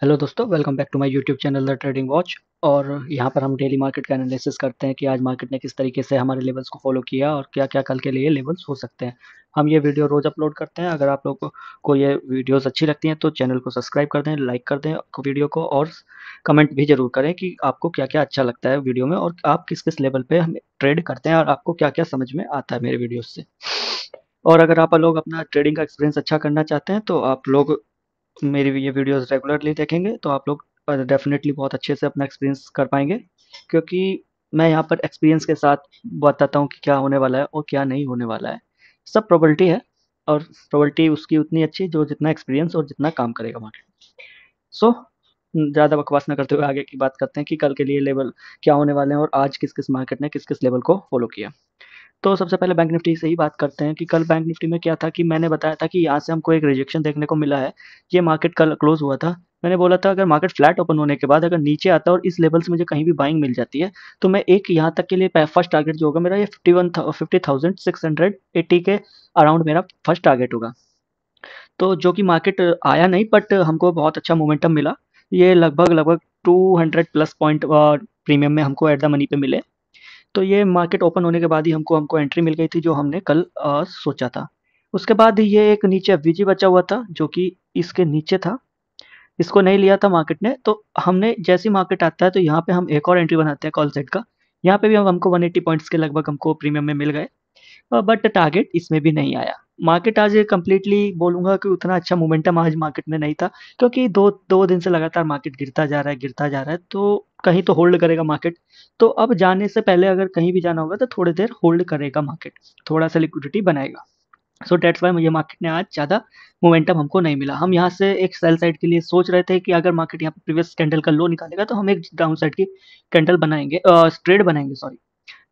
Hello दोस्तों, welcome back to my YouTube channel the trading watch. और यहाँ पर हम डेली मार्केट का एनालिसिस करते हैं कि आज मार्केट ने किस तरीके से हमारे लेवल्स को फॉलो किया और क्या क्या कल के लिए लेवल्स हो सकते हैं। हम ये वीडियो रोज अपलोड करते हैं। अगर आप लोगों को ये वीडियोस अच्छी लगती हैं तो चैनल को सब्सक्राइब कर दें, लाइक कर दें वीडियो को, और कमेंट भी जरूर करें कि आपको क्या क्या अच्छा लगता है वीडियो में और आप किस किस लेवल पे हम ट्रेड करते हैं और आपको क्या क्या समझ में आता है मेरे वीडियोस से। और अगर आप लोग अपना ट्रेडिंग का एक्सपीरियंस अच्छा करना चाहते हैं तो आप लोग मेरी ये वीडियोस रेगुलरली देखेंगे तो आप लोग डेफिनेटली बहुत अच्छे से अपना एक्सपीरियंस कर पाएंगे, क्योंकि मैं यहाँ पर एक्सपीरियंस के साथ बताता हूँ कि क्या होने वाला है और क्या नहीं होने वाला है। सब प्रोबेबिलिटी है, और प्रोबेबिलिटी उसकी उतनी अच्छी जो जितना एक्सपीरियंस और जितना काम करेगा मार्केट। सो ज़्यादा बकवास ना करते हुए आगे की बात करते हैं कि कल के लिए लेवल क्या होने वाले हैं और आज किस किस मार्केट ने किस किस लेवल को फॉलो किया। तो सबसे पहले बैंक निफ्टी से ही बात करते हैं कि कल बैंक निफ्टी में क्या था कि मैंने बताया था कि यहाँ से हमको एक रिजेक्शन देखने को मिला है। ये मार्केट कल क्लोज हुआ था। मैंने बोला था अगर मार्केट फ्लैट ओपन होने के बाद अगर नीचे आता है और इस लेवल से मुझे कहीं भी बाइंग मिल जाती है तो मैं एक यहाँ तक के लिए फर्स्ट टारगेट जो होगा मेरा ये 50,680 के अराउंड मेरा फर्स्ट टारगेट होगा। तो जो कि मार्केट आया नहीं, बट हमको बहुत अच्छा मोमेंटम मिला। ये लगभग लगभग 200 प्लस पॉइंट प्रीमियम में हमको एट द मनी पे मिले। तो ये मार्केट ओपन होने के बाद ही हमको हमको एंट्री मिल गई थी जो हमने कल सोचा था। उसके बाद ये एक नीचे एफवीजी बचा हुआ था जो कि इसके नीचे था। इसको नहीं लिया था मार्केट ने, तो हमने जैसे ही मार्केट आता है तो यहाँ पे हम एक और एंट्री बनाते हैं कॉल साइड का। यहाँ पे भी हम हमको 180 पॉइंट्स के लगभग हमको प्रीमियम में मिल गए। बट टारगेट इसमें भी नहीं आया। मार्केट आज कंप्लीटली बोलूंगा कि उतना अच्छा मोमेंटम आज मार्केट में नहीं था, क्योंकि दो दो दिन से लगातार मार्केट गिरता जा रहा है गिरता जा रहा है, तो कहीं तो होल्ड करेगा मार्केट। तो अब जाने से पहले अगर कहीं भी जाना होगा तो थोड़ी देर होल्ड करेगा मार्केट, थोड़ा सा लिक्विडिटी बनाएगा। सो डेट्स वाई मुझे मार्केट ने आज ज़्यादा मोमेंटम हमको नहीं मिला। हम यहाँ से एक सेल साइड के लिए सोच रहे थे कि अगर मार्केट यहाँ पे प्रीवियस कैंडल का लो निकालेगा तो हम एक डाउन साइड की कैंडल बनाएंगे, ट्रेड बनाएंगे सॉरी।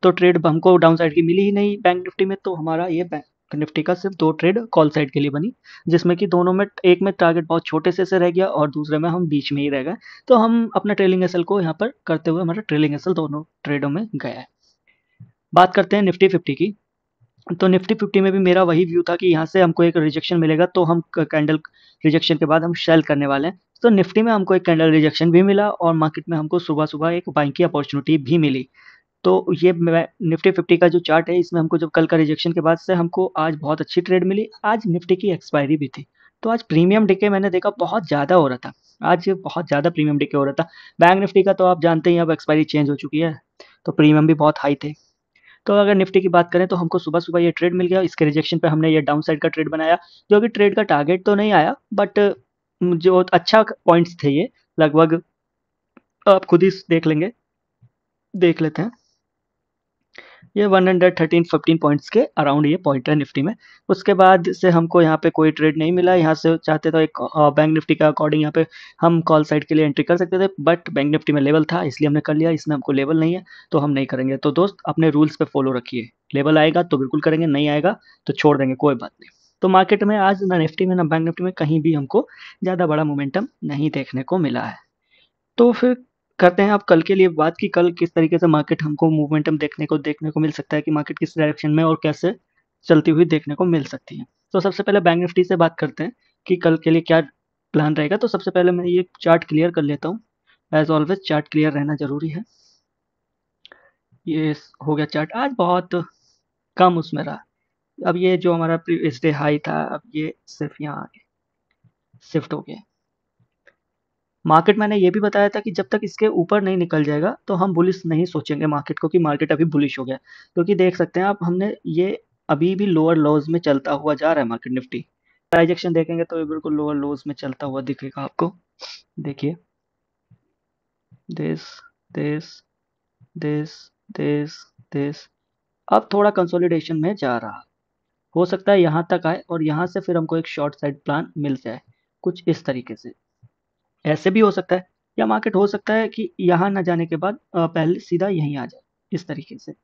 तो ट्रेड हमको डाउन साइड की मिली ही नहीं बैंक निफ्टी में, तो हमारा ये बैंक निफ्टी का सिर्फ दो ट्रेड कॉल साइड के लिए बनी, जिसमें कि दोनों में एक में टारगेट बहुत छोटे से रह गया और दूसरे में हम बीच में ही रह गए। तो हम अपना ट्रेलिंग एसएल को यहाँ पर करते हुए हमारा ट्रेलिंग एसएल दोनों ट्रेडों में गया है। बात करते हैं निफ्टी फिफ्टी की। तो निफ्टी फिफ्टी में भी मेरा वही व्यू था कि यहाँ से हमको एक रिजेक्शन मिलेगा तो हम कैंडल रिजेक्शन के बाद हम सेल करने वाले हैं। तो निफ्टी में हमको एक कैंडल रिजेक्शन भी मिला और मार्केट में हमको सुबह सुबह एक बाइंग की अपॉर्चुनिटी भी मिली। तो ये निफ्टी फिफ्टी का जो चार्ट है इसमें हमको जब कल का रिजेक्शन के बाद से हमको आज बहुत अच्छी ट्रेड मिली। आज निफ्टी की एक्सपायरी भी थी, तो आज प्रीमियम डिके मैंने देखा बहुत ज़्यादा हो रहा था। आज बहुत ज़्यादा प्रीमियम डिके हो रहा था। बैंक निफ्टी का तो आप जानते ही हैं, अब एक्सपायरी चेंज हो चुकी है, तो प्रीमियम भी बहुत हाई थे। तो अगर निफ्टी की बात करें तो हमको सुबह सुबह ये ट्रेड मिल गया। इसके रिजेक्शन पे हमने ये डाउन साइड का ट्रेड बनाया, जो कि ट्रेड का टारगेट तो नहीं आया, बट जो अच्छा पॉइंट्स थे ये लगभग, आप खुद ही देख लेंगे, देख लेते हैं। ये 113-15 पॉइंट्स के अराउंड ये पॉइंट है निफ्टी में। उसके बाद से हमको यहाँ पे कोई ट्रेड नहीं मिला। यहाँ से चाहते तो एक बैंक निफ्टी के अकॉर्डिंग यहाँ पे हम कॉल साइड के लिए एंट्री कर सकते थे, बट बैंक निफ्टी में लेवल था इसलिए हमने कर लिया। इसमें हमको लेवल नहीं है तो हम नहीं करेंगे। तो दोस्त अपने रूल्स पे फॉलो रखिए, लेवल आएगा तो बिल्कुल करेंगे, नहीं आएगा तो छोड़ देंगे, कोई बात नहीं। तो मार्केट में आज ना निफ्टी में ना बैंक निफ्टी में कहीं भी हमको ज़्यादा बड़ा मोमेंटम नहीं देखने को मिला है। तो फिर करते हैं आप कल के लिए बात कि कल किस तरीके से मार्केट हमको मोमेंटम देखने को मिल सकता है कि मार्केट किस डायरेक्शन में और कैसे चलती हुई देखने को मिल सकती है। तो सबसे पहले बैंक निफ्टी से बात करते हैं कि कल के लिए क्या प्लान रहेगा। तो सबसे पहले मैं ये चार्ट क्लियर कर लेता हूँ। एज ऑलवेज चार्ट क्लियर रहना जरूरी है। ये हो गया चार्ट, आज बहुत कम उसमें रहा। अब ये जो हमारा प्रीवियस डे हाई था अब ये सिर्फ यहाँ आगे शिफ्ट हो गया। मार्केट मैंने ये भी बताया था कि जब तक इसके ऊपर नहीं निकल जाएगा तो हम बुलिश नहीं सोचेंगे मार्केट को, कि मार्केट अभी बुलिश हो गया। क्योंकि देख सकते हैं आप, हमने ये अभी भी लोअर लोज में चलता हुआ जा रहा है मार्केट निफ्टी। ट्रांजेक्शन देखेंगे तो ये बिल्कुल लोअर लोज में चलता हुआ दिखेगा आपको। देखिए, this this this this this, अब थोड़ा कंसोलिडेशन में जा रहा। हो सकता है यहाँ तक आए और यहाँ से फिर हमको एक शॉर्ट साइड प्लान मिल जाए कुछ इस तरीके से। ऐसे भी हो सकता है, या मार्केट हो सकता है कि यहाँ ना जाने के बाद पहले सीधा यहीं आ जाए इस तरीके से,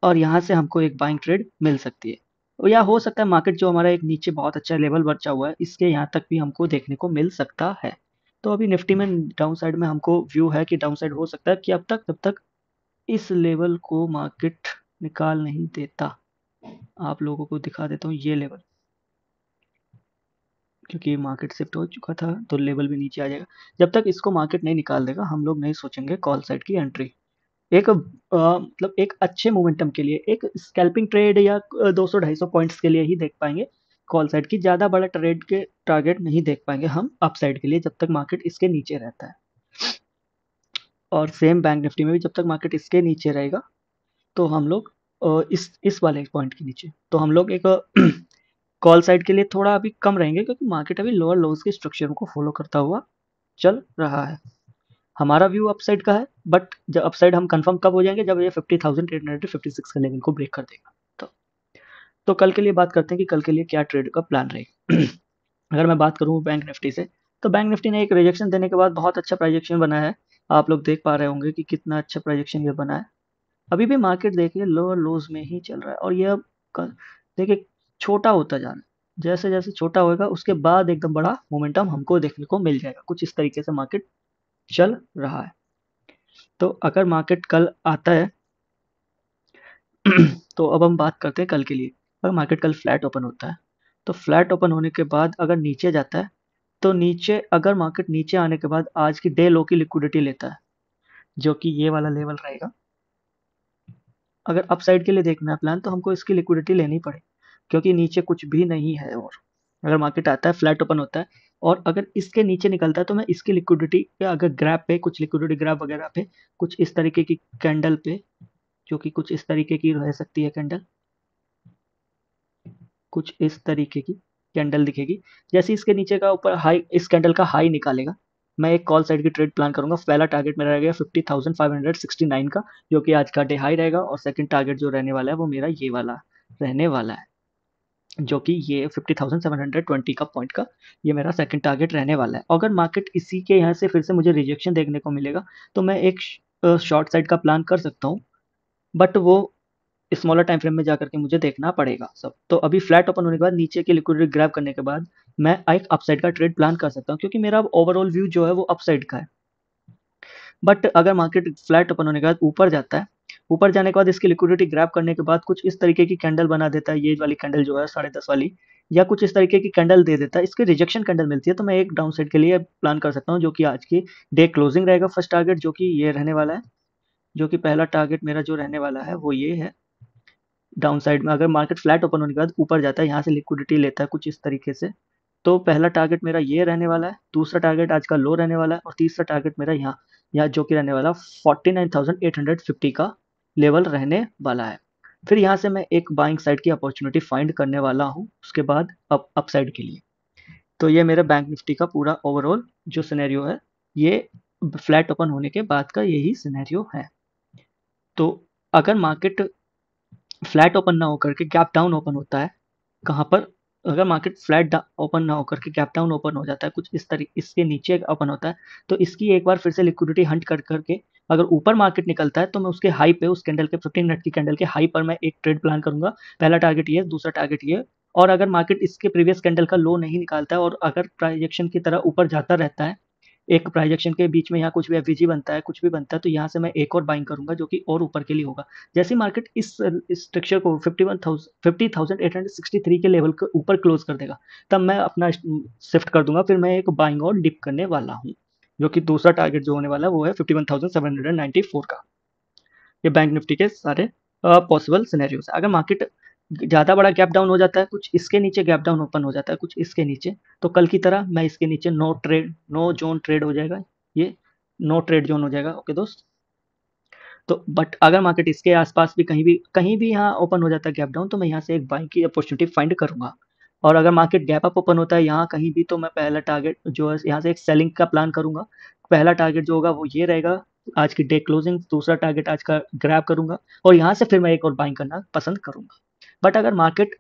और यहाँ से हमको एक बाइंग ट्रेड मिल सकती है। या हो सकता है मार्केट जो हमारा एक नीचे बहुत अच्छा लेवल बचा हुआ है इसके यहाँ तक भी हमको देखने को मिल सकता है। तो अभी निफ्टी में डाउन साइड में हमको व्यू है कि डाउन साइड हो सकता है कि अब तक जब तक इस लेवल को मार्केट निकाल नहीं देता। आप लोगों को दिखा देता हूँ ये लेवल, क्योंकि मार्केट शिफ्ट हो चुका था तो लेवल भी नीचे आ जाएगा। जब तक इसको मार्केट नहीं निकाल देगा हम लोग नहीं सोचेंगे कॉल साइड की एंट्री। एक मतलब एक अच्छे मोमेंटम के लिए एक स्कैल्पिंग ट्रेड या 200-250 पॉइंट्स के लिए ही देख पाएंगे कॉल साइड की। ज़्यादा बड़ा ट्रेड के टारगेट नहीं देख पाएंगे हम अप साइड के लिए जब तक मार्केट इसके नीचे रहता है। और सेम बैंक निफ्टी में भी जब तक मार्केट इसके नीचे रहेगा तो हम लोग इस वाले पॉइंट के नीचे तो हम लोग एक कॉल साइड के लिए थोड़ा अभी कम रहेंगे क्योंकि मार्केट अभी लोअर लोज के स्ट्रक्चर को फॉलो करता हुआ चल रहा है। हमारा व्यू अपसाइड का है, बट जब अपसाइड हम कंफर्म कब हो जाएंगे जब ये 50,856 का लेवल को ब्रेक कर देगा। तो कल के लिए बात करते हैं कि कल के लिए क्या ट्रेड का प्लान रहेगा। अगर मैं बात करूँ बैंक निफ्टी से तो बैंक निफ्टी ने एक रिजेक्शन देने के बाद बहुत अच्छा प्रोजेक्शन बना है। आप लोग देख पा रहे होंगे कि कितना अच्छा प्रोजेक्शन ये बना है। अभी भी मार्केट देखिए लोअर लोज में ही चल रहा है और ये देखिए छोटा होता जा रहा है। जैसे जैसे छोटा होगा उसके बाद एकदम बड़ा मोमेंटम हमको देखने को मिल जाएगा। कुछ इस तरीके से मार्केट चल रहा है। तो अगर मार्केट कल आता है तो अब हम बात करते हैं कल के लिए। अगर मार्केट कल फ्लैट ओपन होता है तो फ्लैट ओपन होने के बाद अगर नीचे जाता है तो नीचे अगर मार्केट नीचे आने के बाद आज की डे लो की लिक्विडिटी लेता है जो कि ये वाला लेवल रहेगा। अगर अपसाइड के लिए देखना है प्लान तो हमको इसकी लिक्विडिटी लेनी पड़े क्योंकि नीचे कुछ भी नहीं है। और अगर मार्केट आता है फ्लैट ओपन होता है और अगर इसके नीचे निकलता है तो मैं इसकी लिक्विडिटी पे अगर ग्राफ पे कुछ लिक्विडिटी ग्राफ वगैरह पे कुछ इस तरीके की कैंडल पे जो कि कुछ इस तरीके की रह सकती है कैंडल, कुछ इस तरीके की कैंडल दिखेगी। जैसे इसके नीचे का ऊपर हाई इस कैंडल का हाई निकालेगा मैं एक कॉल साइड की ट्रेड प्लान करूंगा। पहला टारगेट मेरा रहेगा 50,569 का जो कि आज का डे हाई रहेगा और सेकंड टारगेट जो रहने वाला है वो मेरा ये वाला रहने वाला है जो कि ये 50,720 का पॉइंट का ये मेरा सेकंड टारगेट रहने वाला है। अगर मार्केट इसी के यहाँ से फिर से मुझे रिजेक्शन देखने को मिलेगा तो मैं एक शॉर्ट साइड का प्लान कर सकता हूँ, बट वो स्मॉलर टाइम फ्रेम में जाकर के मुझे देखना पड़ेगा सब। तो अभी फ्लैट ओपन होने के बाद नीचे की लिक्विडिटी ग्रैब करने के बाद मैं एक अपसाइड का ट्रेड प्लान कर सकता हूँ क्योंकि मेरा ओवरऑल व्यू जो है वो अपसाइड का है। बट अगर मार्केट फ्लैट ओपन होने के बाद ऊपर जाता है, ऊपर जाने के बाद इसकी लिक्विडिटी ग्रैब करने के बाद कुछ इस तरीके की कैंडल बना देता है, ये वाली कैंडल जो है 10.5 वाली या कुछ इस तरीके की कैंडल दे देता है, इसकी रिजेक्शन कैंडल मिलती है तो मैं एक डाउन साइड के लिए प्लान कर सकता हूँ जो कि आज की डे क्लोजिंग रहेगा। फर्स्ट टारगेट जो कि ये रहने वाला है, जो कि पहला टारगेट मेरा जो रहने वाला है वो ये है। डाउन साइड में अगर मार्केट फ्लैट ओपन होने के बाद ऊपर जाता है, यहाँ से लिक्विडिटी लेता है कुछ इस तरीके से, तो पहला टारगेट मेरा ये रहने वाला है, दूसरा टारगेट आज का लो रहने वाला है और तीसरा टारगेट मेरा यहाँ यहाँ जो कि रहने वाला 49,850 का लेवल रहने वाला है। फिर यहाँ से मैं एक बाइंग साइड की अपॉर्चुनिटी फाइंड करने वाला हूँ उसके बाद अप साइड के लिए। तो ये मेरा बैंक निफ्टी का पूरा ओवरऑल जो सिनेरियो है ये फ्लैट ओपन होने के बाद का यही सिनेरियो है। तो अगर मार्केट फ्लैट ओपन ना होकर के गैप डाउन ओपन होता है, कहाँ पर अगर मार्केट फ्लैट ओपन ना होकर के गैप डाउन ओपन हो जाता है कुछ इस तरीके इसके नीचे ओपन होता है तो इसकी एक बार फिर से लिक्विडिटी हंट कर करके अगर ऊपर मार्केट निकलता है तो मैं उसके हाई पे उस कैंडल के 15 मिनट की कैंडल के हाई पर मैं एक ट्रेड प्लान करूंगा। पहला टारगेट ये, दूसरा टारगेट ये। और अगर मार्केट इसके प्रीवियस कैंडल का लो नहीं निकालता है और अगर प्राइजेक्शन की तरह ऊपर जाता रहता है, एक प्राइजेक्शन के बीच में यहाँ कुछ भी एफवीजी बनता है कुछ भी बनता है तो यहाँ से मैं एक और बाइंग करूंगा जो कि और ऊपर के लिए होगा। जैसे मार्केट इस स्ट्रक्चर को 50,863 के लेवल के ऊपर क्लोज कर देगा तब मैं अपना शिफ्ट कर दूंगा। फिर मैं एक बाइंग और डिप करने वाला हूँ जो कि दूसरा टारगेट जो होने वाला है वो है 51,794 का। ये बैंक निफ्टी के सारे पॉसिबल सिनेरियोज है। अगर मार्केट ज़्यादा बड़ा गैप डाउन हो जाता है, कुछ इसके नीचे गैप डाउन ओपन हो जाता है कुछ इसके नीचे, तो कल की तरह मैं इसके नीचे नो जोन ट्रेड हो जाएगा, ये नो ट्रेड जोन हो जाएगा। ओके दोस्त। तो बट अगर मार्केट इसके आसपास भी कहीं भी यहाँ ओपन हो जाता है गैप डाउन तो मैं यहाँ से एक बाइंग की अपॉर्चुनिटी फाइंड करूंगा। और अगर मार्केट गैप अप ओपन होता है यहाँ कहीं भी तो मैं पहला टारगेट जो है यहाँ से एक सेलिंग का प्लान करूंगा। पहला टारगेट जो होगा वो ये रहेगा आज की डे क्लोजिंग, दूसरा टारगेट आज का ग्रैब करूंगा और यहाँ से फिर मैं एक और बाइंग करना पसंद करूंगा। बट अगर मार्केट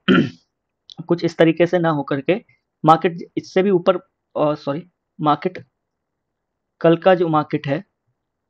कुछ इस तरीके से ना होकर के मार्केट इससे भी ऊपर, सॉरी, मार्केट कल का जो मार्केट है,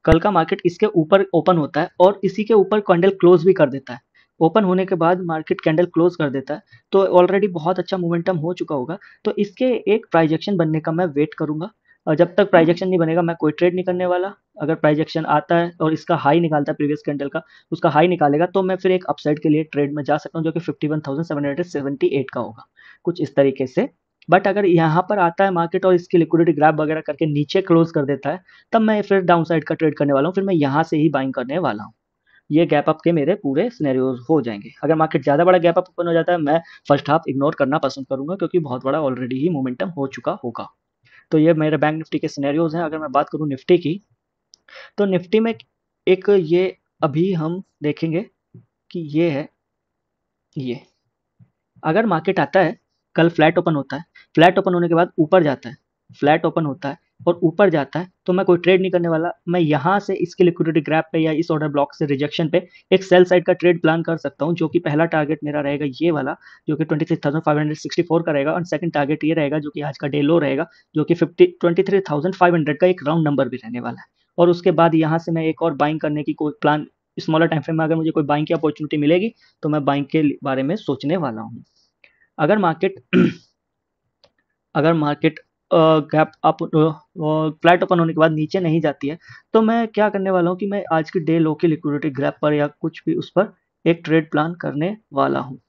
कल का मार्केट इसके ऊपर ओपन होता है और इसी के ऊपर कैंडल क्लोज भी कर देता है। ओपन होने के बाद मार्केट कैंडल क्लोज कर देता है तो ऑलरेडी बहुत अच्छा मोमेंटम हो चुका होगा। तो इसके एक प्राइजेक्शन बनने का मैं वेट करूंगा और जब तक प्राइजेक्शन नहीं बनेगा मैं कोई ट्रेड नहीं करने वाला। अगर प्राइजेक्शन आता है और इसका हाई निकालता है प्रीवियस कैंडल का, उसका हाई निकालेगा तो मैं फिर एक अपसाइड के लिए ट्रेड में जा सकता हूँ जो कि 51,778 का होगा कुछ इस तरीके से। बट अगर यहाँ पर आता है मार्केट और इसकी लिक्विडिटी ग्रैब वगैरह करके नीचे क्लोज कर देता है, तब मैं फिर डाउन साइड का ट्रेड करने वाला हूँ, फिर मैं यहाँ से ही बाइंग करने वाला हूँ। ये गैप अप के मेरे पूरे सिनेरियोज हो जाएंगे। अगर मार्केट ज़्यादा बड़ा गैप अप ओपन हो जाता है, मैं फर्स्ट हाफ इग्नोर करना पसंद करूंगा, क्योंकि बहुत बड़ा ऑलरेडी ही मोमेंटम हो चुका होगा। तो ये मेरे बैंक निफ्टी के सिनेरियोज हैं। अगर मैं बात करूँ निफ्टी की, तो निफ्टी में एक ये अभी हम देखेंगे कि ये है, ये अगर मार्केट आता है, कल फ्लैट ओपन होता है, फ्लैट ओपन होने के बाद ऊपर जाता है, फ्लैट ओपन होता है और ऊपर जाता है, तो मैं कोई ट्रेड नहीं करने वाला। मैं यहाँ से इसकी लिक्विडिटी ग्रैब पे या इस ऑर्डर ब्लॉक से रिजेक्शन पे एक सेल साइड का ट्रेड प्लान कर सकता हूँ, जो कि पहला टारगेट मेरा रहेगा ये वाला, जो कि 23,564 का रहेगा, और सेकंड टारगेट ये रहेगा जो कि आज का डे लो रहेगा, जो कि 23,500 का एक राउंड नंबर भी रहने वाला है। और उसके बाद यहाँ से मैं एक और बाइंग करने की कोई प्लान, स्मॉलर टाइम फ्रेम में अगर मुझे कोई बाइंग की अपॉर्चुनिटी मिलेगी, तो मैं बाइंग के बारे में सोचने वाला हूँ। अगर मार्केट अगर market gap up flat open होने के बाद नीचे नहीं जाती है, तो मैं क्या करने वाला हूँ कि मैं आज की डे लो की लिक्विडिटी ग्रैप पर या कुछ भी उस पर एक ट्रेड प्लान करने वाला हूँ।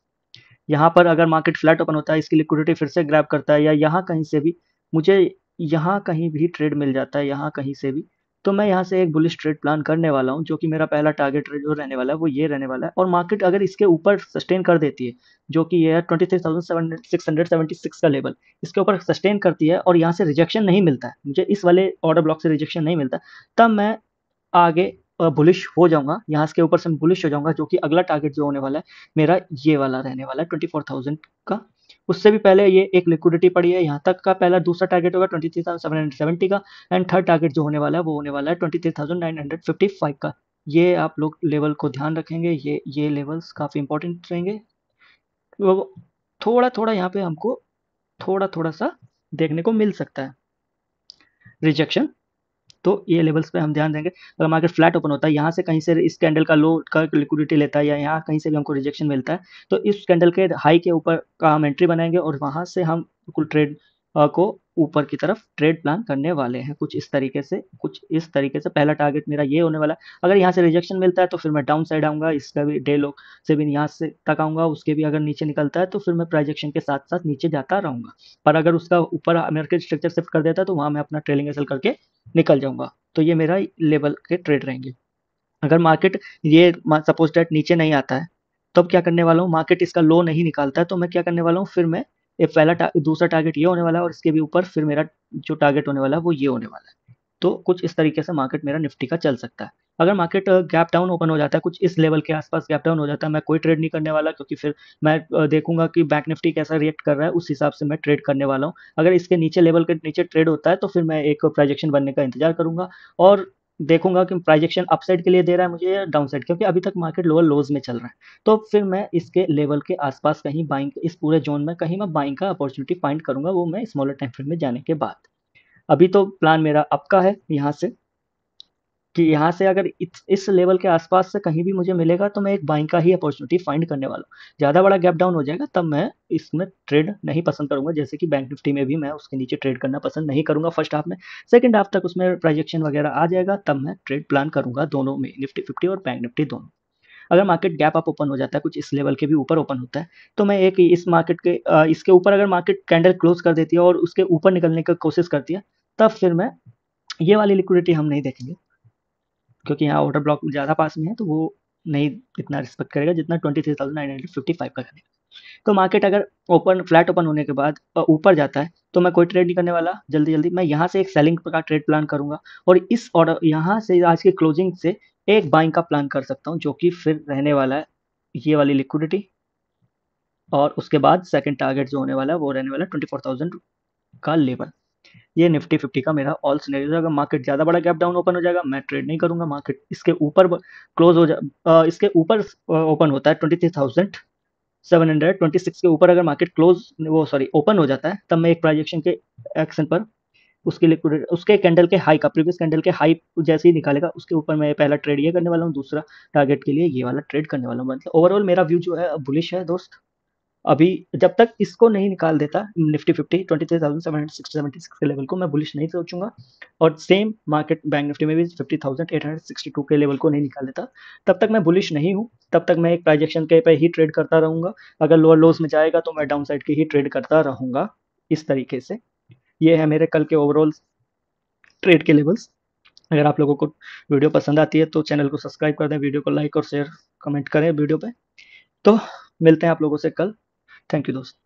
यहाँ पर अगर मार्केट फ्लैट ओपन होता है, इसकी लिक्विडिटी फिर से ग्रैब करता है, या यहाँ कहीं से भी मुझे यहाँ कहीं भी ट्रेड मिल जाता है, यहाँ कहीं से भी, तो मैं यहाँ से एक बुलिश ट्रेड प्लान करने वाला हूँ, जो कि मेरा पहला टारगेट जो रहने वाला है वो ये रहने वाला है। और मार्केट अगर इसके ऊपर सस्टेन कर देती है, जो कि ये है 23,676 का लेवल, इसके ऊपर सस्टेन करती है और यहाँ से रिजेक्शन नहीं मिलता है, मुझे इस वाले ऑर्डर ब्लॉक से रिजेक्शन नहीं मिलता, तब मैं आगे बुलिश हो जाऊंगा, यहाँ के ऊपर से मैं बुलिश हो जाऊंगा, जो कि अगला टारगेट जो होने वाला है मेरा ये वाला रहने वाला है 24,000 का। उससे भी पहले ये एक लिक्विडिटी पड़ी है, यहाँ तक का पहला दूसरा टारगेट होगा 23,770 का, एंड थर्ड टारगेट जो होने वाला है वो होने वाला है 23,955 का। ये आप लोग लेवल को ध्यान रखेंगे, ये लेवल्स काफ़ी इंपॉर्टेंट रहेंगे। वो थोड़ा थोड़ा यहाँ पे हमको थोड़ा थोड़ा सा देखने को मिल सकता है रिजेक्शन, तो ये लेवल्स पे हम ध्यान देंगे। अगर मार्केट फ्लैट ओपन होता है, यहाँ से कहीं से इस कैंडल का लो का लिक्विडिटी लेता है, या यहाँ कहीं से भी हमको रिजेक्शन मिलता है, तो इस कैंडल के हाई के ऊपर का हम एंट्री बनाएंगे और वहां से हम बिल्कुल ट्रेड को ऊपर की तरफ ट्रेड प्लान करने वाले हैं, कुछ इस तरीके से, कुछ इस तरीके से। पहला टारगेट मेरा ये होने वाला है। अगर यहाँ से रिजेक्शन मिलता है तो फिर मैं डाउन साइड आऊंगा, इसका भी डे लो से भी यहाँ से तक आऊंगा, उसके भी अगर नीचे निकलता है तो फिर मैं प्राइजेक्शन के साथ साथ नीचे जाता रहूंगा। पर अगर उसका ऊपर मार्केट स्ट्रक्चर शिफ्ट कर देता है, तो वहां मैं अपना ट्रेलिंग एसएल करके निकल जाऊंगा। तो ये मेरा लेवल के ट्रेड रहेंगे। अगर मार्केट ये सपोज डेट नीचे नहीं आता है, तब क्या करने वाला हूँ, मार्केट इसका लो नहीं निकालता है, तो मैं क्या करने वाला हूँ, फिर मैं ये दूसरा टारगेट ये होने वाला है, और इसके भी ऊपर फिर मेरा जो टारगेट होने वाला है वो ये होने वाला है। तो कुछ इस तरीके से मार्केट मेरा निफ्टी का चल सकता है। अगर मार्केट गैप डाउन ओपन हो जाता है, कुछ इस लेवल के आसपास गैप डाउन हो जाता है, मैं कोई ट्रेड नहीं करने वाला, क्योंकि फिर मैं देखूंगा कि बैंक निफ्टी कैसा रिएक्ट कर रहा है, उस हिसाब से मैं ट्रेड करने वाला हूँ। अगर इसके नीचे लेवल के नीचे ट्रेड होता है, तो फिर मैं एक प्रोजेक्शन बनने का इंतजार करूंगा और देखूंगा कि प्राइजेक्शन अपसाइड के लिए दे रहा है मुझे या डाउन साइड, क्योंकि अभी तक मार्केट लोअर लोज में चल रहा है। तो फिर मैं इसके लेवल के आसपास कहीं बाइंग, इस पूरे जोन में कहीं मैं बाइंग का अपॉर्चुनिटी फाइंड करूंगा, वो मैं स्मॉलर टाइम फ्रेम में जाने के बाद। अभी तो प्लान मेरा अप का है, यहाँ से कि यहाँ से अगर इस लेवल के आसपास से कहीं भी मुझे मिलेगा, तो मैं एक बाइंग का ही अपॉर्चुनिटी फाइंड करने वाला हूँ। ज़्यादा बड़ा गैप डाउन हो जाएगा, तब मैं इसमें ट्रेड नहीं पसंद करूंगा, जैसे कि बैंक निफ्टी में भी मैं उसके नीचे ट्रेड करना पसंद नहीं करूंगा फर्स्ट हाफ में। सेकंड हाफ तक उसमें प्राइजेक्शन वगैरह आ जाएगा, तब मैं ट्रेड प्लान करूंगा दोनों में, निफ्टी 50 और बैंक निफ्टी दोनों। अगर मार्केट गैप अप ओपन हो जाता है, कुछ इस लेवल के भी ऊपर ओपन होता है, तो मैं एक इस मार्केट के इसके ऊपर अगर मार्केट कैंडल क्लोज कर देती है और उसके ऊपर निकलने की कोशिश करती है, तब फिर मैं ये वाली लिक्विडिटी हम नहीं देखेंगे, क्योंकि यहाँ ऑर्डर ब्लॉक ज़्यादा पास में है, तो वो नहीं इतना रिस्पेक्ट करेगा जितना 23,955 का करेगा। तो मार्केट अगर ओपन फ्लैट ओपन होने के बाद ऊपर जाता है, तो मैं कोई ट्रेड नहीं करने वाला, जल्दी जल्दी मैं यहाँ से एक सेलिंग का ट्रेड प्लान करूंगा, और इस ऑर्डर यहाँ से आज की क्लोजिंग से एक बाइंग का प्लान कर सकता हूँ, जो कि फिर रहने वाला है ये वाली लिक्विडिटी। और उसके बाद सेकंड टारगेट जो होने वाला है वो रहने वाला है 24,000 का लेवल। ये निफ्टी 50 का मेरा ऑल सिनेरियो। अगर मार्केट ज़्यादा बड़ा गैप डाउन ओपन हो जाएगा, मैं ट्रेड नहीं करूंगा। मार्केट इसके ऊपर क्लोज हो जा इसके ऊपर ओपन होता है 23,726 के ऊपर, अगर मार्केट क्लोज वो सॉरी ओपन हो जाता है, तब मैं एक प्राइजेक्शन के एक्शन पर उसकी लिक्विडिटी, उसके कैंडल के हाई का, प्रीवियस कैंडल के हाई जैसे ही निकालेगा, उसके ऊपर मैं पहला ट्रेड ये करने वाला हूँ, दूसरा टारगेट के लिए ये वाला ट्रेड करने वाला हूँ। मतलब ओवरऑल मेरा व्यू जो है बुलिश है दोस्त। अभी जब तक इसको नहीं निकाल देता निफ्टी 50 23,776 के लेवल को, मैं बुलिश नहीं सोचूंगा। और सेम मार्केट बैंक निफ्टी में भी 50,862 के लेवल को नहीं निकाल देता, तब तक मैं बुलिश नहीं हूँ। तब तक मैं एक प्राइजेक्शन के पे ही ट्रेड करता रहूंगा। अगर लोअर लोज में जाएगा, तो मैं डाउन साइड की ही ट्रेड करता रहूंगा। इस तरीके से। ये है मेरे कल के ओवरऑल ट्रेड के लेवल्स। अगर आप लोगों को वीडियो पसंद आती है तो चैनल को सब्सक्राइब कर दें, वीडियो को लाइक और शेयर कमेंट करें वीडियो पे। तो मिलते हैं आप लोगों से कल। थैंक यू दोस्त।